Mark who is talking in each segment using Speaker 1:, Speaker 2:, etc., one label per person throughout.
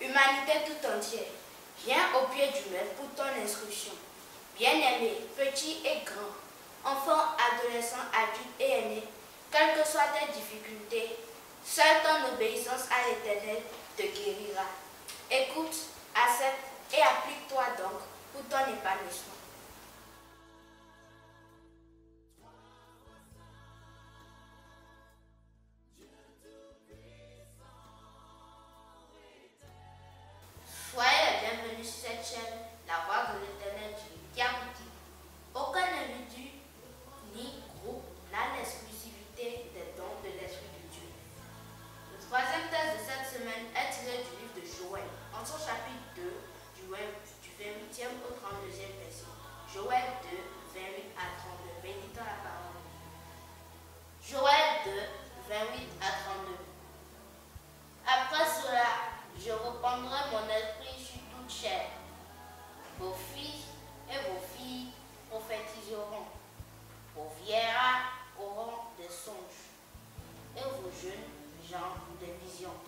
Speaker 1: Humanité tout entière, viens au pied du maître pour ton instruction. Bien-aimés, petits et grands, enfants, adolescents, adultes et aînés, quelles que soient tes difficultés, seule ton obéissance à l'Éternel te guérira. Écoute, accepte et applique-toi donc pour ton épanouissement. Soyez les bienvenus sur cette chaîne, la voix de l'Éternel Dieu, qui a dit, aucun individu ni groupe n'a l'exclusivité des dons de l'Esprit de Dieu. Le troisième texte de cette semaine est tiré du livre de Joël, en son chapitre 2, du 28e au 32e verset. Joël 2, 28 à 32, méditons la parole. Joël 2, 28 à 32. Après cela, je répandrai mon esprit sur toute chair. Vos fils et vos filles prophétiseront. Vos vieillards auront des songes. Et vos jeunes gens des visions.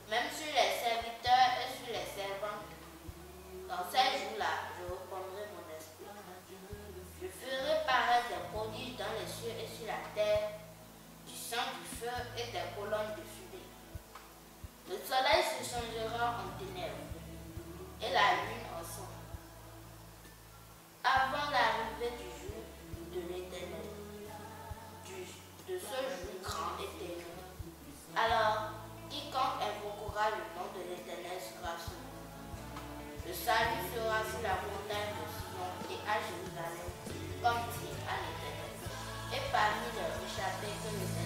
Speaker 1: Même sur les serviteurs et sur les servantes, dans ces jours-là, je répandrai mon esprit. Je ferai paraître des prodiges dans les cieux et sur la terre, du sang, du feu et des colonnes de fumée. Le soleil se changera en ténèbres et la lune en sang, avant l'arrivée du jour de l'Éternel, de ce jour grand et terrible. Alors, quiconque invoquera le nom de l'Éternel sera sauvé. Le salut sera sur la montagne de Sion et à Jérusalem, comme dit à l'Éternel, et parmi les échappés que l'Éternel.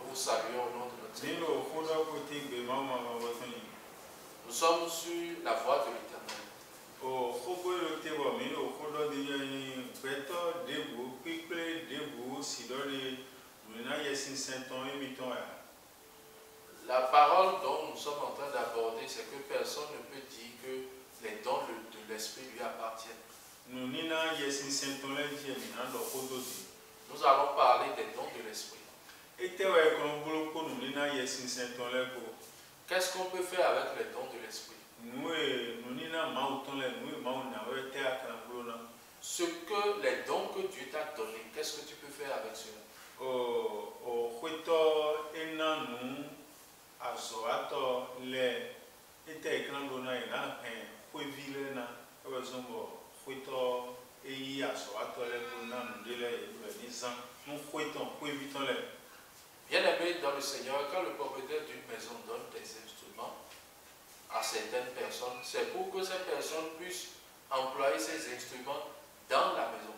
Speaker 2: Nous saluons au nom de notre Seigneur. Nous sommes sur la voie de l'Éternel. La parole dont nous sommes en train d'aborder, c'est que personne ne peut dire que les dons de l'Esprit lui appartiennent. Nous allons parler des dons de l'Esprit. Qu'est-ce qu'on peut faire avec les dons de l'Esprit? Ce que les dons que Dieu t'a donnés, qu'est-ce que tu peux faire avec cela? Bien-aimé dans le Seigneur, quand le propriétaire d'une maison donne des instruments à certaines personnes, c'est pour que ces personnes puissent employer ces instruments dans la maison.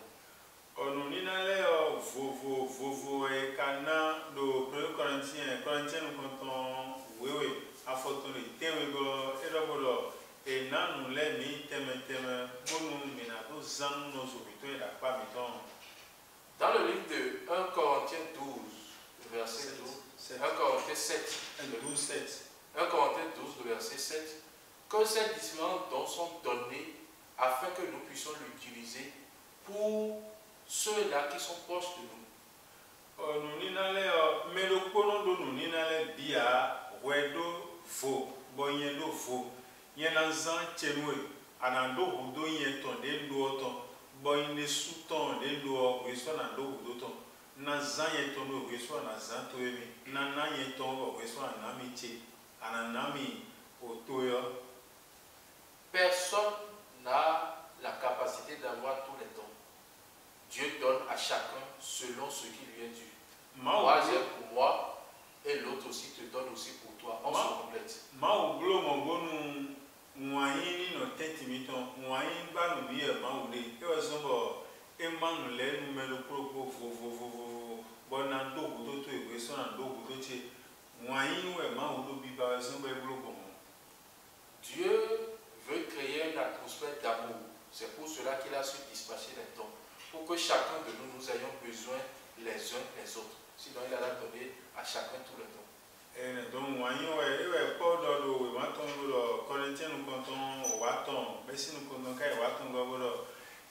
Speaker 2: Dans le livre de 1 Corinthiens 12, verset 12, 1 Corinthiens 7, 1 Corinthiens 12, verset 7, que ces différents dons sont donnés afin que nous puissions l'utiliser pour ceux-là qui sont proches de nous. Personne n'a la capacité d'avoir tous les dons. Dieu donne à chacun selon ce qui lui est dû. Moi j'ai pour moi et l'autre aussi te donne aussi pour toi. On se complète. Dieu veut créer une atmosphère d'amour. C'est pour cela qu'il a su dispatcher les dons. Pour que chacun de nous, nous ayons besoin les uns les autres. Sinon, il a donné à chacun tout le dons.
Speaker 3: Donc, moi, il pas de Corinthiens, nous comptons au Waton, mais si nous comptons qu'à Waton,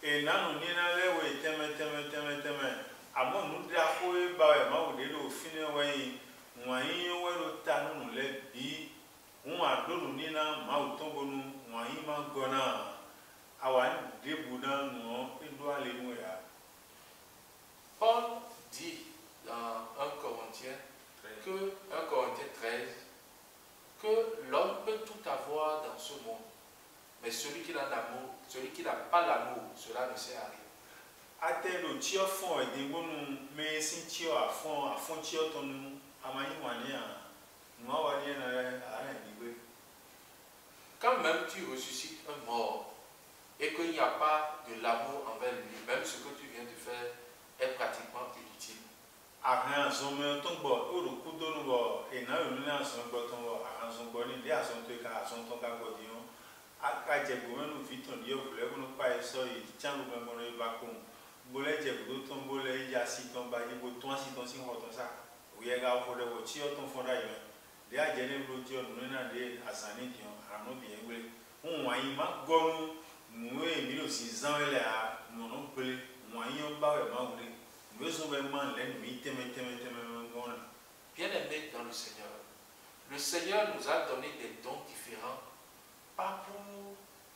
Speaker 3: et là, nous n'y allons pas, teme. À mon nous d'affaires, bah, moi, vous devez finir, ouais, moi, il y a le temps, nous les dit, on a donné, nous n'y allons pas, nous, moi, il m'a gona, awan, des boudins, nous, il doit aller nous.
Speaker 2: Paul dit dans 1 Corinthiens, 13, que l'homme peut tout avoir dans ce monde, mais celui qui a l'amour, celui qui n'a pas l'amour, cela ne sert à rien.
Speaker 3: Até le tio fond et des bons, mais si tio à fond tio ton amani wania, moi wania à un.
Speaker 2: Quand même tu ressuscites un mort et qu'il n'y a pas de l'amour envers lui, même ce que tu viens de faire est pratiquement inutile.
Speaker 3: Arran son ton bord, ou le coup de nous, et n'a eu un son bâton, arran son bonnet, des à son truc à son ton cagodion. À Kajabouin, nous vite on dit, vous voulez nous pas et ça, il tient le même bonnet bacon. Bolé Jabou, ton bolé, Yassi, ton badi, ton si ton signe, ça. Oui, il y a un peu de voiture, ton fond d'ailleurs. Des à Jenny Bloution, nous n'avons des à Sanition, à nous bien voulu. On m'a dit, ma gomme, nous et 1600 là, nous non plus, moyen bas et ma voulu. Nous sommes vraiment l'ennemi,
Speaker 2: Bien aimé dans le Seigneur nous a donné des dons différents, pas pour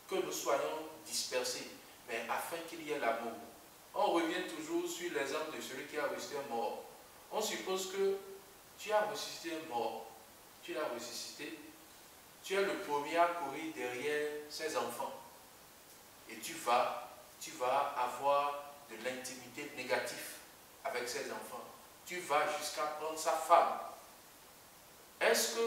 Speaker 2: que nous soyons dispersés, mais afin qu'il y ait l'amour. On revient toujours sur l'exemple de celui qui a ressuscité un mort. On suppose que tu as ressuscité un mort, tu l'as ressuscité, tu es le premier à courir derrière ses enfants. Et tu vas avoir de l'intimité négative avec ses enfants. Tu vas jusqu'à prendre sa femme. Est-ce que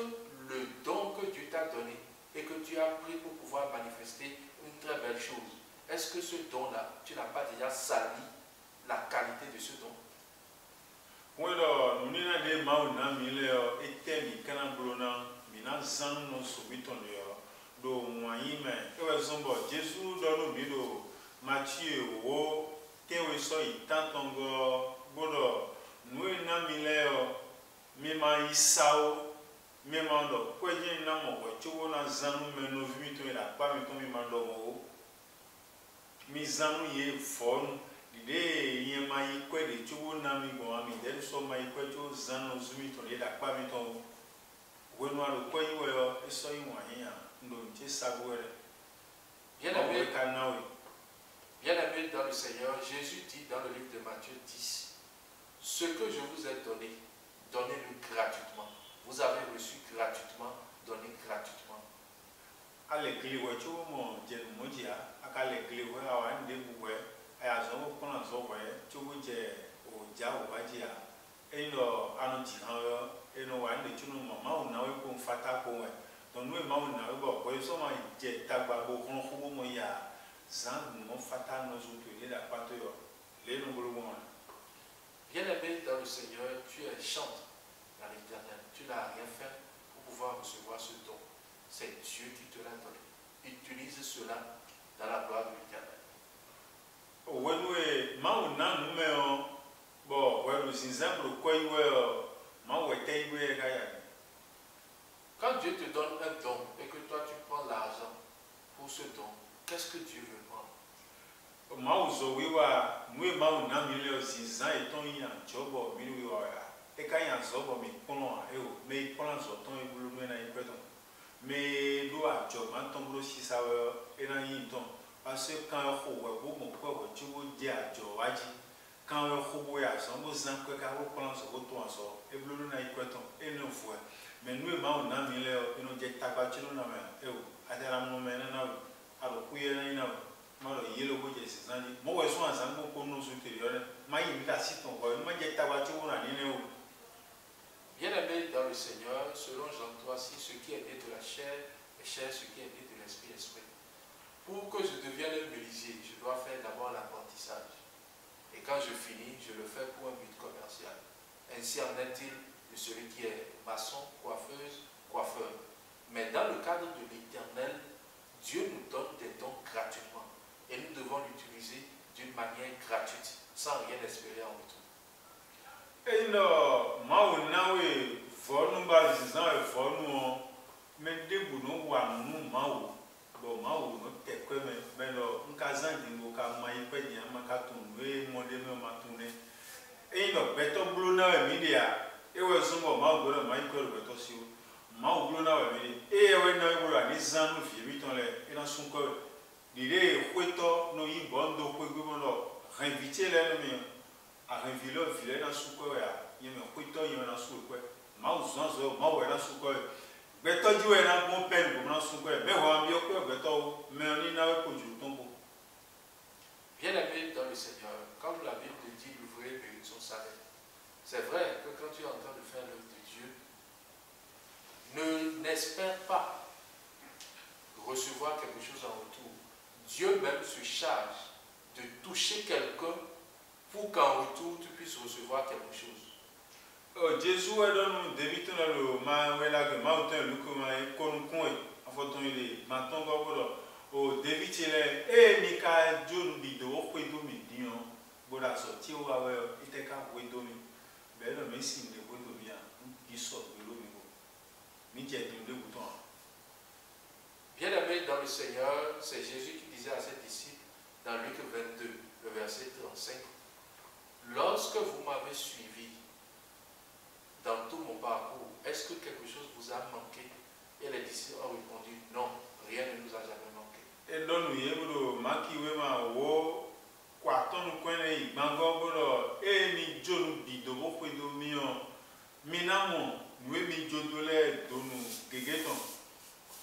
Speaker 2: le don que Dieu t'a donné et que tu as pris pour pouvoir manifester une très belle chose, est-ce que ce don-là, tu n'as pas déjà sali la qualité de ce don?
Speaker 3: Oui, nous n'avons des mains, et Mina zan no subito yo do moyime ewe zombo Jésus do no bido Matthieu wo tewe so itantongo bodo nwe na mileo mima isao mima do kweje na mo ko chuwo na zanu meno vimito ila pa mi to mi mando mo mi zanu ye fon de ye mai kwe de chuwo na mi go ami de so mai kwe chuwo zanu zumito ila pa mi to. Bien
Speaker 2: aimé dans le Seigneur, Jésus dit dans le livre de Matthieu 10, ce que je vous ai donné, donnez-le gratuitement. Vous avez reçu gratuitement, donnez gratuitement.
Speaker 3: Eno wa ndi chunu mama una we ko mfata ko we don we ma una we bo ko so ma je tagba bo kon ko mo ya zan mo fata no zo to ile da pato yo le no bolo mo.
Speaker 2: Bien aimé dans le Seigneur, tu es chante dans l'Éternel. Tu n'as rien fait pour pouvoir recevoir ce don. C'est Dieu qui te l'a donné. Utilise cela dans la gloire de l'Éternel.
Speaker 3: When we ma una no me o bo we lu sinzambro ko iwe
Speaker 2: quand Dieu te donne un don et que toi tu prends l'argent pour ce don, qu'est-ce que Dieu veut prendre?
Speaker 3: Quand on a son besoin que quand on prend son retour en sort et bleu n'a pas ton et non fois mais nous on a mis là et nous j'ai tabac sur nous là et à la moment maintenant alors couiller là il a mal yellow boy c'est ça dit moi je suis en train de nous supérieur mais il a si ton quoi moi j'ai tabac sur nous là
Speaker 2: bien aimé dans le Seigneur selon Jean 3:6 ce qui est né de la chair est chair ce qui est né de l'esprit esprit. Pour que je devienne un menuisier je dois faire d'abord l'apprentissage. Et quand je finis, je le fais pour un but commercial. Ainsi en est-il de celui qui est maçon, coiffeuse, coiffeur. Mais dans le cadre de l'Éternel, Dieu nous donne des dons gratuitement. Et nous devons l'utiliser d'une manière gratuite, sans rien espérer en retour.
Speaker 3: Et non, vonu ba zizan e vonu me debu no wa nu mawo bo mawo no tekwe me lo nka zandi ngo ka mai pe di ama ka tun we mo de me ma tun ne e no beto blu na mi dia e we so mo mawo go na mai ko beto si o mawo blu na we mi e we na go ra ni zan no fi mi ton le e na sun ko dire kweto no yi bondo kwe go no inviter le no mi a revilo vile na sun ko ya yi me kweto yi na sun ko mawo zan zo mawo na sun ko beto ju e na bon pen go na sun ko me wa mi o ko beto me oni na we ko ju tombo.
Speaker 2: Bien-aimé dans le Seigneur, comme la Bible te dit d'ouvrir le mérite son salaire, c'est vrai que quand tu es en train de faire l'œuvre de Dieu, n'espère pas recevoir quelque chose en retour. Dieu même se charge de toucher quelqu'un pour qu'en retour tu puisses recevoir quelque chose.
Speaker 3: Jésus est dans nous, David dans le ma autant le comment qu'on en fait il maintenant o David il est Mika John bido ko do mi dion bola so ti o wa ite ka we do mi be no me sin de we do mi a ki so be lo mi ko mi je de bouton.
Speaker 2: Bien-aimé dans le Seigneur, c'est Jésus qui disait à ses disciples dans Luc 22, le verset 35, lorsque vous m'avez suivi dans tout mon parcours, est-ce que quelque chose vous a manqué? Et les disciples ont répondu, non, rien ne nous a jamais manqué.
Speaker 3: Et donc, nous avons marqué quoi ton connaît bango bolo et mi jonu bido boko do mion minamo nous mi jodole donu gegeton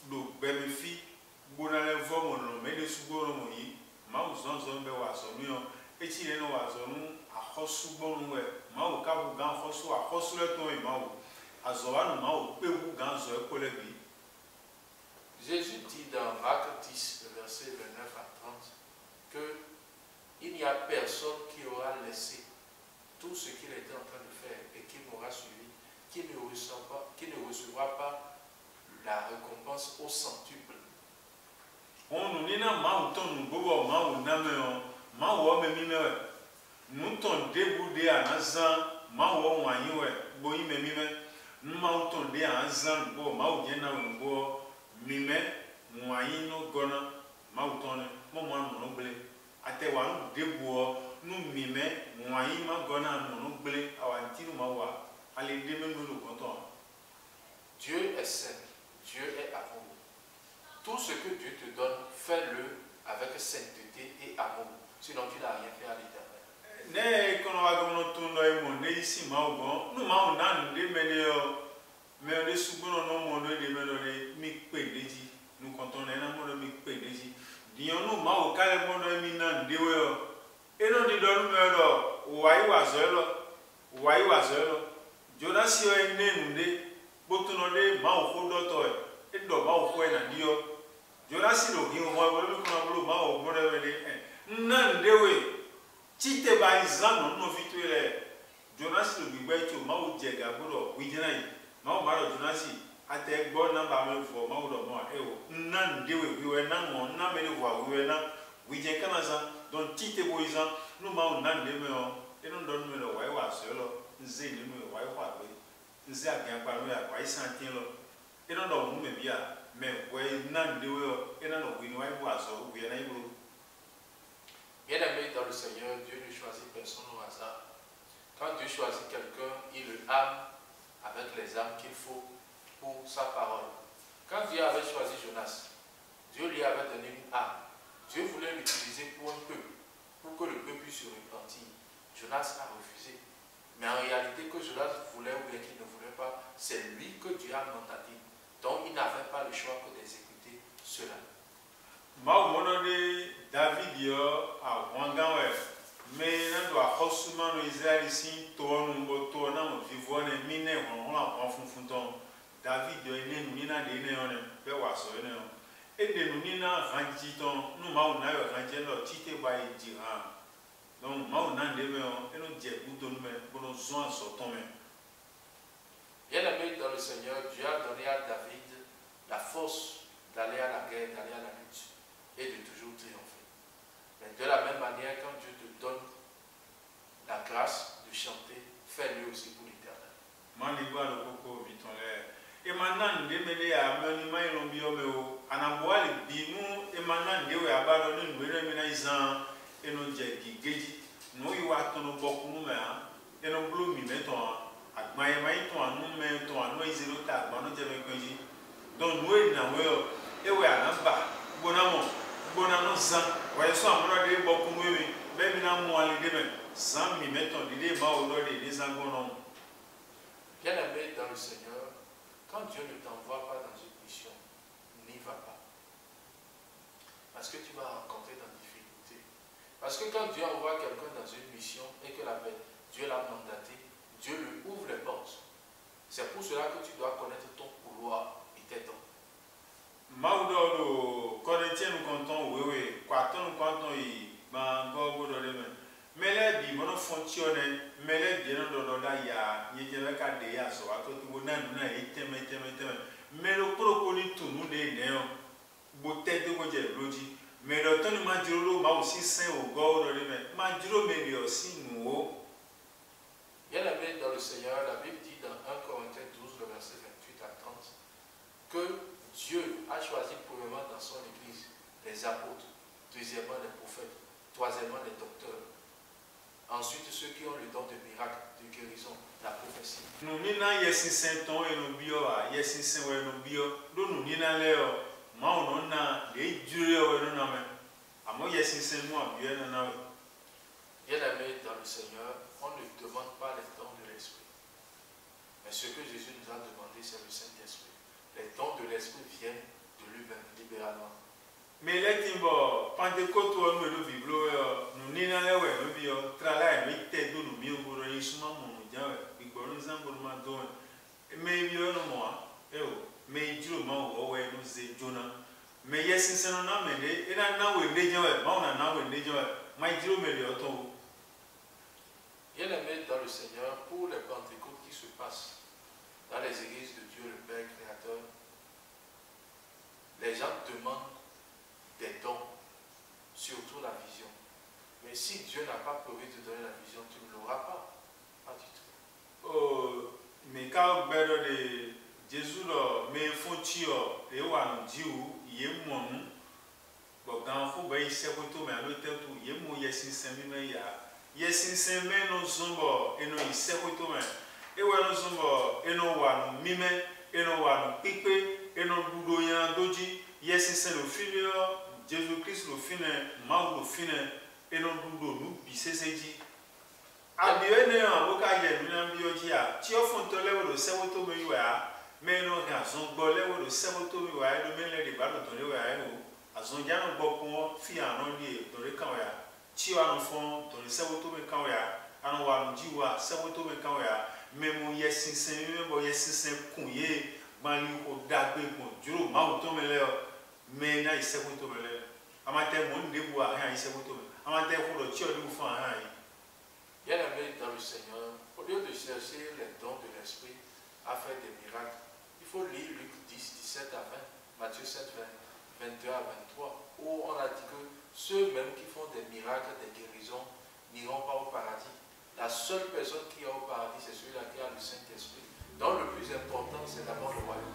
Speaker 3: do bemefi bonale vomo no me de sugoro mo yi ma uzonzo be wa so mion e ti le no wa so nu ahosu bonu we ma o ka bu gan hosu ahosu le ton e ma o azowa no ma o pe bu gan zo e kole bi.
Speaker 2: Jésus dit dans Marc 10, le verset 29 à 30, qu'il n'y a personne qui aura laissé tout ce qu'il était en train de faire et qui m'aura suivi, qui ne recevra pas la récompense au centuple.
Speaker 3: On nous dit na mauton nous bobo mau na me mau me mi me nous ton déboudé à nazan mau wanyi we bo yi me mi me nous mauton dé à nazan bo mau bien na bo mime mwanyi no gona mautone mo mwan no ble ate wa no debuo no mime mwanyi ma gona no ble awanti no mawa ale de me no konton.
Speaker 2: Dieu est saint, Dieu est amour. Tout ce que Dieu te donne, fais-le avec sainteté et amour, sinon tu n'as rien fait à l'Éternel.
Speaker 3: Ne kono wa gono tundo e mo ne isi maugo no mau nan de meneo mais on est souvent non mon de me mi pe deji nous quand on est na mon mi pe deji dion no ma o kale mon mi na ndewe o e no di don me do wai wa zelo Jonas yo ene nde botuno de ma o ko do to e do ma o ko na dio Jonas lo gi o mo mi ko na ma o mo de na ndewe chite ba izano no fituele Jonas lo gbigbe ti o ma o je gaburo wi jina yi ma o maro Jonasi ate gbo namba me fo ma o do mo e o na ndewe wi we na mo na me le vo wi we na wi je kana za don tite boizan no ma o na nde me o e no don me lo wai wa so lo nze ni me wai wa we nze agan pa me a wai san tin lo e no do mu me bia me we na ndewe o e na no wi ni wai wa so wi na ibro.
Speaker 2: Bien-aimé dans le Seigneur, Dieu ne choisit personne au hasard. Quand Dieu choisit quelqu'un, il le âme avec les âmes qu'il faut pour sa parole. Quand Dieu avait choisi Jonas, Dieu lui avait donné une âme. Dieu voulait l'utiliser pour un peuple, pour que le peuple puisse se repentir. Jonas a refusé. Mais en réalité, que Jonas voulait ou bien qu'il ne voulait pas, c'est lui que Dieu a mandaté. Donc il n'avait pas le choix que d'exécuter cela.
Speaker 3: David yo a wangawe me na do a khosuma no Israel sin to no bo to na mo vivo na mi ne ho la funfun ton David yo ene nu ni na de ne one be wa so ne o e de nu ni na ranji ton no ma na yo ranji no tite ba e ji ha donc ma na de me o e no je buto no me bo no zo so ton me.
Speaker 2: Bien-aimé dans le Seigneur, Dieu a donné à David la force d'aller à la guerre, d'aller à la lutte et de toujours triompher. Mais de la même manière, quand Dieu te donne la grâce de chanter, fais-le aussi pour l'Éternel.
Speaker 3: Mani gwa lo koko bitonle. Emanan de mele ya mani mai no biomeo. Anaboali binu emanan de we abado ni nwere mi na izan eno je gigeji. No yi wa tono boku nu me a. Eno blu mi meton agbaye mai ton anu me ton anu izero ta agbanu je me kweji. Don no e na we o. Ewe anamba bonamo bonano zan. Wa yeso amura de boku nu mi. Be mi na mo ali de me. Zan mi meton de ma o do de zan gono.
Speaker 2: Bien-aimé dans le Seigneur, quand Dieu ne t'envoie pas dans une mission, n'y va pas. Parce que tu vas rencontrer dans difficulté. Parce que quand Dieu envoie quelqu'un dans une mission et que Dieu l'a mandaté, Dieu lui ouvre les portes. C'est pour cela que tu dois connaître ton couloir et tes dons.
Speaker 3: Maudo Corinthiens nous comptons, oui, nous comptons, Mele bi mono fonctionne, mele bien dans la ya, yéjele ka de ya so ato tu na na iteme. Melo proponi tu nu de neo. Bote de ko je loji. Melo ton ma jiro ma aussi saint au God de me. Ma jiro me bi aussi nous.
Speaker 2: Bien-aimé dans le Seigneur, la Bible dit dans 1 Corinthiens 12, le verset 28 à 30, que Dieu a choisi premièrement dans son Église les apôtres, deuxièmement les prophètes, troisièmement les docteurs. Ensuite, ceux qui ont le don de miracle, de guérison, la prophétie.
Speaker 3: Nous nina yesi sainton et nos bio a yesi saint et nos bio. Do nous nina leo ma on na de dure et non na. Amo yesi saint moi bien na.
Speaker 2: Bien-aimés dans le Seigneur, on ne demande pas les dons de l'Esprit. Mais ce que Jésus nous a demandé, c'est le Saint-Esprit. Les dons de l'Esprit viennent de lui-même, libéralement. Mais les
Speaker 3: timbo, Pentecôte ou nous vivons, nous nina le we nous bio, travail nous te do nous bio pour y suma mon dia, bi bo nous en pour ma don. Mais bio no moi, mais juro ma o we nous ze jona. Mais yes c'est non na me de, e na we de je, ma na we de je, ma juro me le auto.
Speaker 2: Bien-aimés dans le Seigneur, pour les Pentecôtes qui se passent dans les églises de Dieu le Père Créateur, les gens demandent des dons, surtout la vision. Mais si Dieu n'a pas prévu de te donner la vision, tu ne l'auras pas. Pas du tout.
Speaker 3: Oh, mais quand de Jésus, mais faut-il, et on dit où, il y a mon nom. Bon, quand il faut bien essayer de tout, mais à l'autre tout, il y a mon yesin semi, yesin semi, nos zombos, et nos essayer de tout, et on nos zombos, et nos wan mime, et nos wan pipe, et nos doudoyens doji, yesin semi le fini. Jésus-Christ le fin, Maou le fin, et non doudo nous bisseji. Abiene en bokaye nous ambiodia. Ti ofon to lewo do sewoto mi wa, mais non azon gbo lewo do sewoto mi wa, do mele de ba do le wa e o. Azon ja no gbo kun fi anon ni do re kan wa. Ti wa no fon to le sewoto mi kan wa, anon wa no ji wa sewoto mi kan wa. Memo yesinsen mi bo yesinsen kunye, mali ko dagbe mo juro Maou to mele o. Mais na isewoto mele. Amateur monde de bois, rien ici pour amateur pour le tuer du fond.
Speaker 2: Bien-aimés dans le Seigneur, au lieu de chercher les dons de l'Esprit à faire des miracles, il faut lire Luc 10, 17 à 20, Matthieu 7, 22 à 23, où on a dit que ceux-mêmes qui font des miracles, des guérisons, n'iront pas au paradis. La seule personne qui est au paradis, c'est celui-là qui a le Saint-Esprit. Donc le plus important, c'est d'abord le royaume.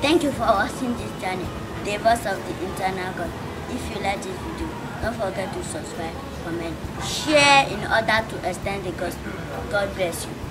Speaker 1: Thank you for watching this journey, the voice of the eternal God. If you like this video, don't forget to subscribe, comment, share in order to extend the gospel. God bless you.